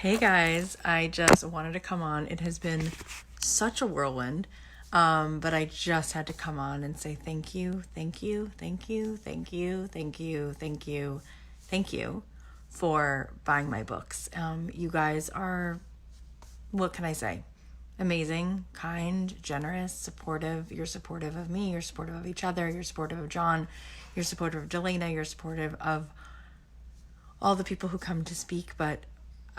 Hey guys, I just wanted to come on. It has been such a whirlwind, but I just had to come on and say thank you, thank you, thank you, thank you, thank you, thank you, thank you for buying my books. You guys are, what can I say? Amazing, kind, generous, supportive. You're supportive of me. You're supportive of each other. You're supportive of John. You're supportive of Delana. You're supportive of all the people who come to speak, but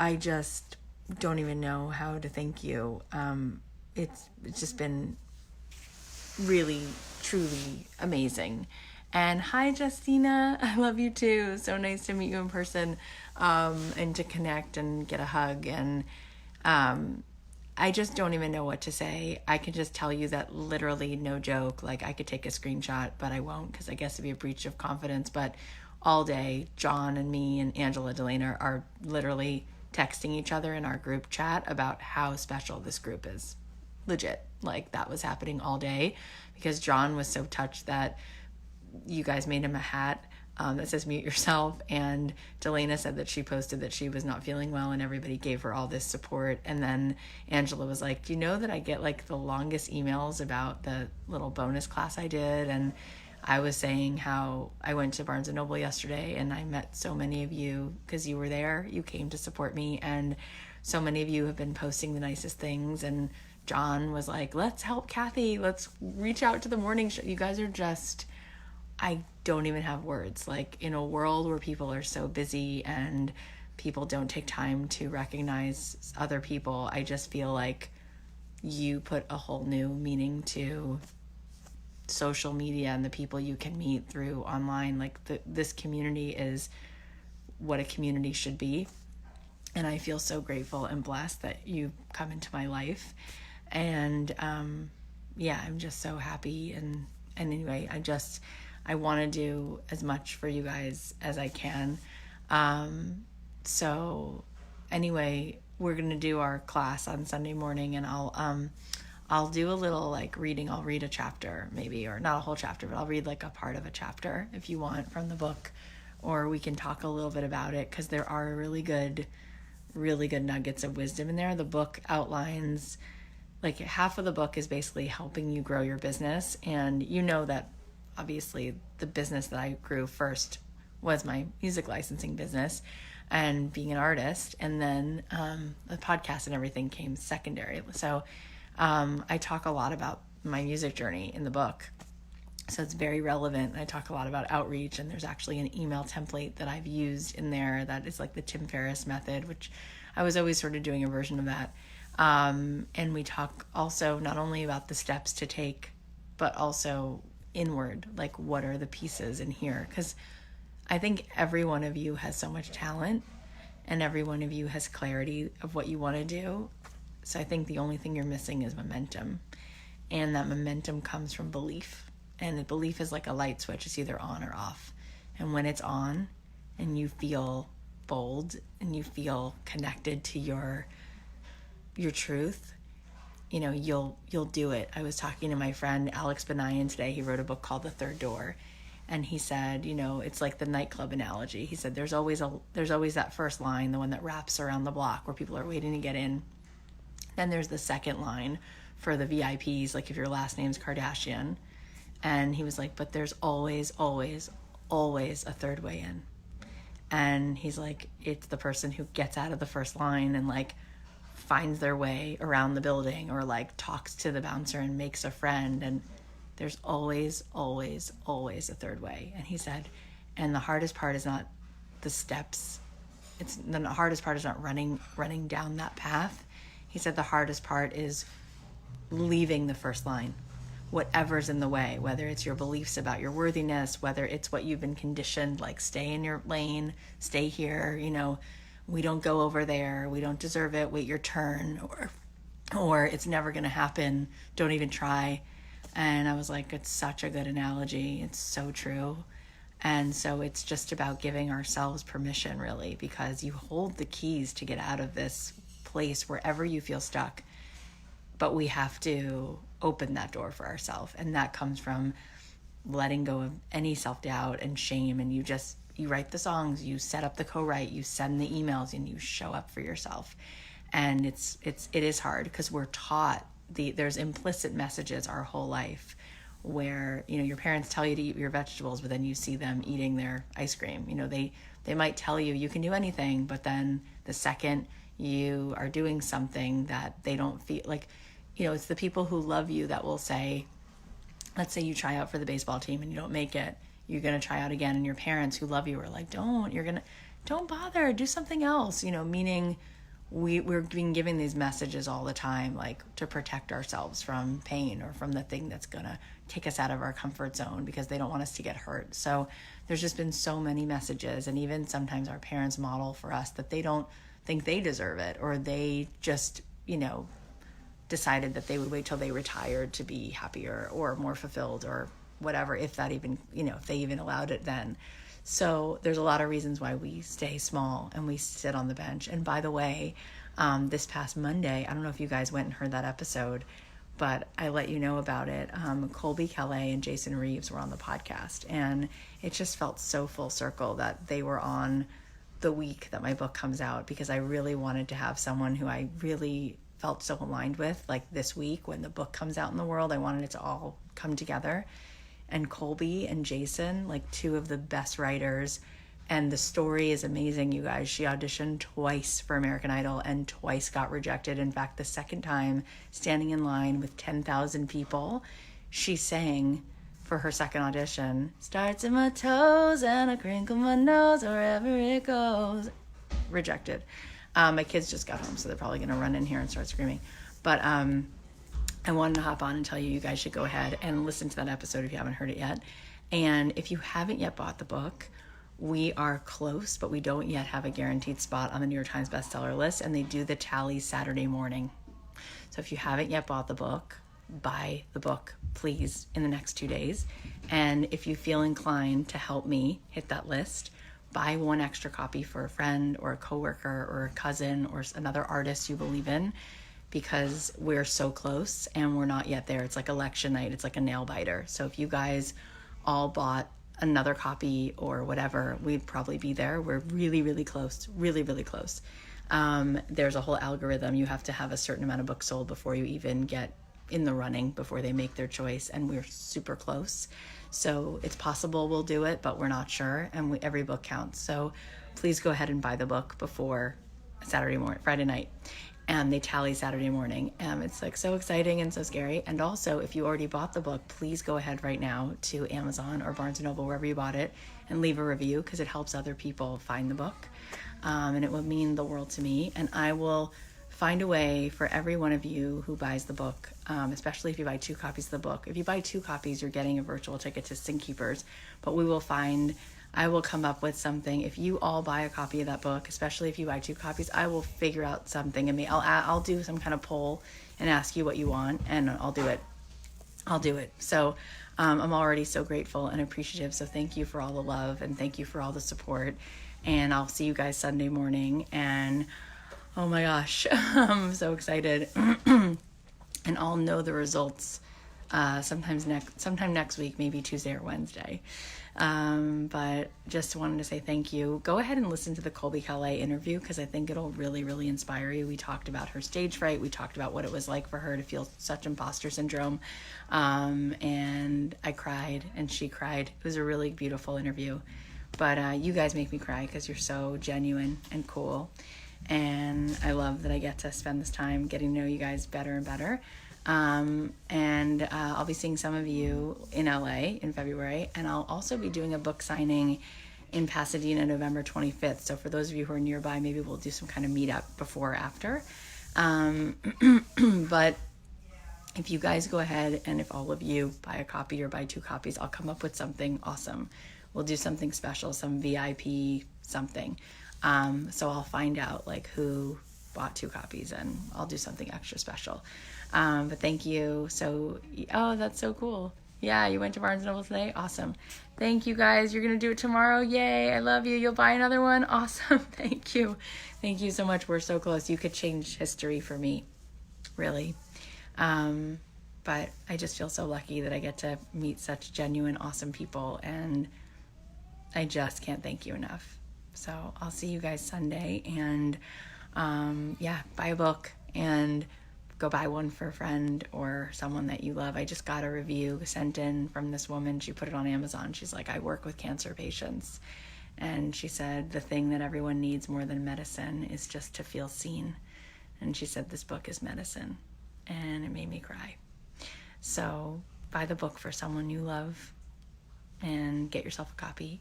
I just don't even know how to thank you. It's just been really, truly amazing. And hi, Justina. I love you too. So nice to meet you in person, and to connect and get a hug. And I just don't even know what to say. I can just tell you that literally, no joke, like I could take a screenshot, but I won't because I guess it'd be a breach of confidence. But all day, John and me and Angela Delana are literally texting each other in our group chat about how special this group is. Legit. Like that was happening all day because John was so touched that you guys made him a hat that says mute yourself, and Delana said that she posted that she was not feeling well and everybody gave her all this support. And then Angela was like, do you know that I get like the longest emails about the little bonus class I did? And I was saying how I went to Barnes & Noble yesterday and I met so many of you because you were there. You came to support me, and so many of you have been posting the nicest things. And John was like, let's help Cathy. Let's reach out to the morning show. You guys are just, I don't even have words. Like in a world where people are so busy and people don't take time to recognize other people, I just feel like you put a whole new meaning to social media and the people you can meet through online. Like this community is what a community should be. And I feel so grateful and blessed that you come into my life. And yeah, I'm just so happy. And anyway, I want to do as much for you guys as I can. So anyway, we're going to do our class on Sunday morning, and I'll do a little like reading. I'll read a chapter maybe, or not a whole chapter, but I'll read like a part of a chapter if you want from the book, or we can talk a little bit about it because there are really good nuggets of wisdom in there. The book outlines, like half of the book is basically helping you grow your business. And you know that obviously the business that I grew first was my music licensing business and being an artist. And then the podcast and everything came secondary. So I talk a lot about my music journey in the book. So it's very relevant. I talk a lot about outreach, and there's actually an email template that I've used in there that is like the Tim Ferriss method, which I was always sort of doing a version of that. And we talk also not only about the steps to take, but also inward, like what are the pieces in here? Because I think every one of you has so much talent, and every one of you has clarity of what you want to do. So I think the only thing you're missing is momentum. And that momentum comes from belief. And belief is like a light switch. It's either on or off. And when it's on and you feel bold and you feel connected to your truth, you know, you'll do it. I was talking to my friend Alex Benayan today. He wrote a book called The Third Door. And he said, you know, it's like the nightclub analogy. He said there's always that first line, the one that wraps around the block where people are waiting to get in. Then there's the second line for the VIPs, like if your last name's Kardashian. And he was like, but there's always, always, always a third way in. And he's like, it's the person who gets out of the first line and like finds their way around the building, or like talks to the bouncer and makes a friend. And there's always, always, always a third way. And he said, and the hardest part is not the steps. The hardest part is not running down that path. He said the hardest part is leaving the first line. Whatever's in the way, whether it's your beliefs about your worthiness, whether it's what you've been conditioned, like stay in your lane, stay here, you know, we don't go over there, we don't deserve it, wait your turn, or it's never going to happen, don't even try. And I was like, it's such a good analogy. It's so true. And so it's just about giving ourselves permission, really, because you hold the keys to get out of this place wherever you feel stuck. But we have to open that door for ourselves. And that comes from letting go of any self-doubt and shame. And you you write the songs, you set up the co-write, you send the emails, and you show up for yourself. And it is hard because we're taught there's implicit messages our whole life where, your parents tell you to eat your vegetables, but then you see them eating their ice cream. They might tell you you can do anything, but then the second you are doing something that they don't feel like, it's the people who love you that will say, let's say you try out for the baseball team and you don't make it, you're going to try out again. And your parents who love you are like, don't bother, do something else, meaning we're being given these messages all the time, like to protect ourselves from pain or from the thing that's going to take us out of our comfort zone because they don't want us to get hurt. So there's just been so many messages. And even sometimes our parents model for us that they don't think they deserve it, or they just, decided that they would wait till they retired to be happier or more fulfilled or whatever, if that even, if they even allowed it then. So there's a lot of reasons why we stay small and we sit on the bench. And by the way, this past Monday, I don't know if you guys went and heard that episode, but I let you know about it. Colby Kelly and Jason Reeves were on the podcast, and it just felt so full circle that they were on the week that my book comes out, because I really wanted to have someone who I really felt so aligned with, like this week when the book comes out in the world. I wanted it to all come together. And Colby and Jason, like two of the best writers, and the story is amazing, you guys. She auditioned twice for American Idol and twice got rejected. In fact, the second time, standing in line with 10,000 people, she sang for her second audition, starts in my toes and I crinkle my nose wherever it goes. Rejected. My kids just got home, so they're probably going to run in here and start screaming. But I wanted to hop on and tell you, you guys should go ahead and listen to that episode if you haven't heard it yet. And if you haven't yet bought the book, we are close, but we don't yet have a guaranteed spot on the New York Times bestseller list, and they do the tally Saturday morning. So if you haven't yet bought the book, buy the book, please, in the next 2 days. And if you feel inclined to help me hit that list, buy one extra copy for a friend or a coworker or a cousin or another artist you believe in, because we're so close and we're not yet there. It's like election night. It's like a nail biter. So if you guys all bought another copy or whatever, we'd probably be there. We're really, really close, really, really close. There's a whole algorithm. You have to have a certain amount of books sold before you even get in the running, before they make their choice, and we're super close. So it's possible we'll do it, but we're not sure, and every book counts. So please go ahead and buy the book before Friday night, and they tally Saturday morning. It's like so exciting and so scary. And also, if you already bought the book, please go ahead right now to Amazon or Barnes & Noble, wherever you bought it, and leave a review, because it helps other people find the book. And it will mean the world to me. And I will find a way for every one of you who buys the book, especially if you buy 2 copies of the book. If you buy 2 copies, you're getting a virtual ticket to Sink Keepers. But I will come up with something. If you all buy a copy of that book, especially if you buy 2 copies, I will figure out something. And I'll do some kind of poll and ask you what you want, and I'll do it. So I'm already so grateful and appreciative. So thank you for all the love, and thank you for all the support. And I'll see you guys Sunday morning. And oh my gosh, I'm so excited. And I'll know the results sometime next week, maybe Tuesday or Wednesday. But just wanted to say thank you. Go ahead and listen to the Colby Kelly interview, because I think it'll really, really inspire you. We talked about her stage fright. We talked about what it was like for her to feel such imposter syndrome. And I cried and she cried. It was a really beautiful interview. But you guys make me cry because you're so genuine and cool. And I love that I get to spend this time getting to know you guys better and better. And I'll be seeing some of you in LA in February, and I'll also be doing a book signing in Pasadena November 25th. So for those of you who are nearby, maybe we'll do some kind of meetup before or after. But if you guys go ahead, and if all of you buy a copy or buy 2 copies, I'll come up with something awesome. We'll do something special, some VIP something. So I'll find out like who bought 2 copies, and I'll do something extra special. But thank you. So, oh, that's so cool. Yeah, you went to Barnes & Noble today? Awesome. Thank you, guys. You're going to do it tomorrow? Yay, I love you. You'll buy another one? Awesome. Thank you. Thank you so much. We're so close. You could change history for me, really. But I just feel so lucky that I get to meet such genuine, awesome people, and I just can't thank you enough. So I'll see you guys Sunday, and yeah, buy a book and go buy one for a friend or someone that you love. I just got a review sent in from this woman. She put it on Amazon. She's like, I work with cancer patients. And she said, the thing that everyone needs more than medicine is just to feel seen. And she said, this book is medicine. And it made me cry. So buy the book for someone you love and get yourself a copy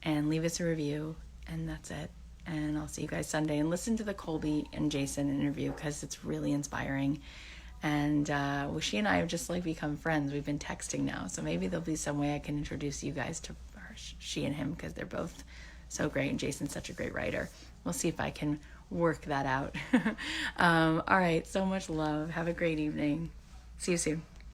and leave us a review. And that's it. And I'll see you guys Sunday. And listen to the Colby and Jason interview because it's really inspiring. And well, she and I have just like become friends. We've been texting now. So maybe there'll be some way I can introduce you guys to her, she and him, because they're both so great. And Jason's such a great writer. We'll see if I can work that out. All right. So much love. Have a great evening. See you soon.